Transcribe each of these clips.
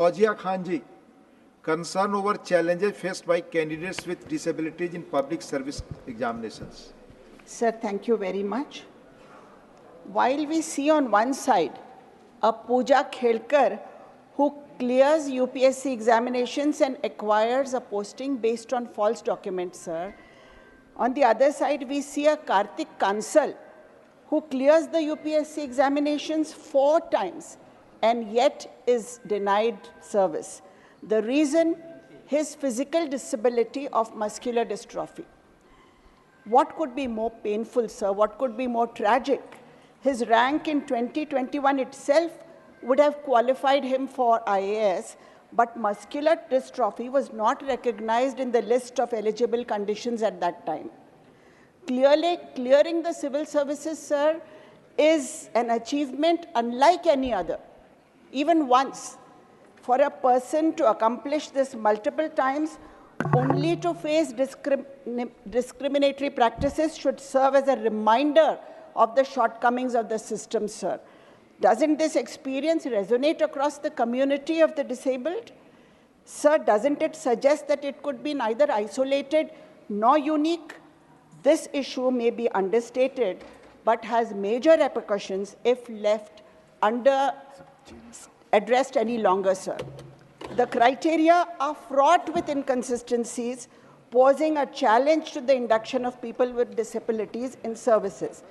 Fawzia Khan ji, concern over challenges faced by candidates with disabilities in public service examinations. Sir, thank you very much. While we see on one side a Pooja Khelkar who clears UPSC examinations and acquires a posting based on false documents, sir, on the other side we see a Kartik Kansal who clears the UPSC examinations 4 times and yet is denied service. The reason, his physical disability of muscular dystrophy. What could be more painful, sir? What could be more tragic? His rank in 2021 itself would have qualified him for IAS, but muscular dystrophy was not recognized in the list of eligible conditions at that time. Clearing the civil services, sir, is an achievement unlike any other. Even once, for a person to accomplish this multiple times, only to face discriminatory practices should serve as a reminder of the shortcomings of the system, sir. Doesn't this experience resonate across the community of the disabled? Sir, doesn't it suggest that it could be neither isolated nor unique? This issue may be understated, but has major repercussions if left addressed any longer, sir. The criteria are fraught with inconsistencies, posing a challenge to the induction of people with disabilities in services.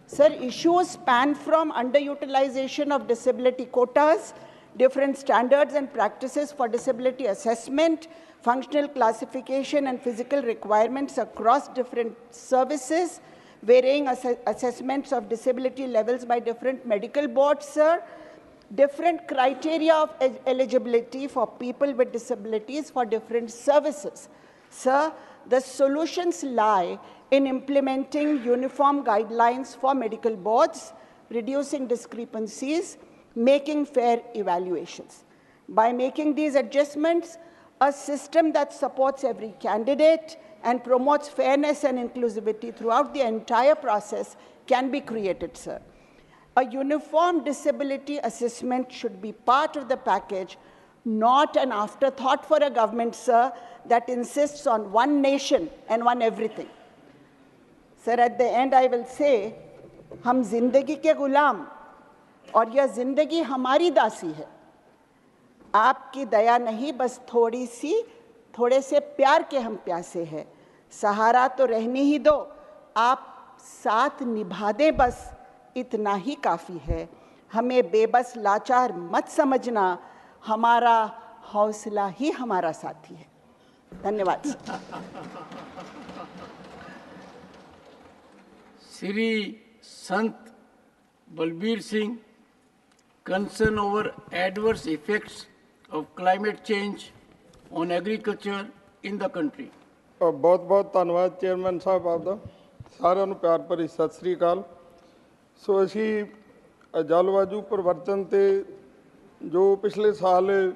Sir, issues span from underutilization of disability quotas, different standards and practices for disability assessment, functional classification and physical requirements across different services, varying assessments of disability levels by different medical boards, sir, different criteria of eligibility for people with disabilities for different services. Sir, the solutions lie in implementing uniform guidelines for medical boards, reducing discrepancies, making fair evaluations. By making these adjustments, a system that supports every candidate and promotes fairness and inclusivity throughout the entire process can be created, sir. A uniform disability assessment should be part of the package, not an afterthought for a government, sir, that insists on one nation and one everything. Sir, at the end I will say, हम जिंदगी के गुलाम और यह जिंदगी हमारी दासी है. आपकी दया नहीं, बस थोड़े से प्यार के हम प्यासे हैं. सहारा तो रहने ही दो, आप साथ निभा दें बस, इतना ही काफ़ी है. हमें बेबस लाचार मत समझना, हमारा हौसला ही हमारा साथी है. धन्यवाद. श्री संत Balbir Singh, concern over adverse effects of climate change on agriculture in the country. बहुत बहुत धन्यवाद चेयरमैन साहब आपका. साਰਿਆਂ ਨੂੰ ਪਿਆਰ ਭਰੀ ਸਤਿ ਸ੍ਰੀ ਅਕਾਲ. ਸੋ ਅਸੀਂ ਜਲਵਾਯੂ ਪਰਿਵਰਤਨ ਤੇ ਜੋ ਪਿਛਲੇ ਸਾਲ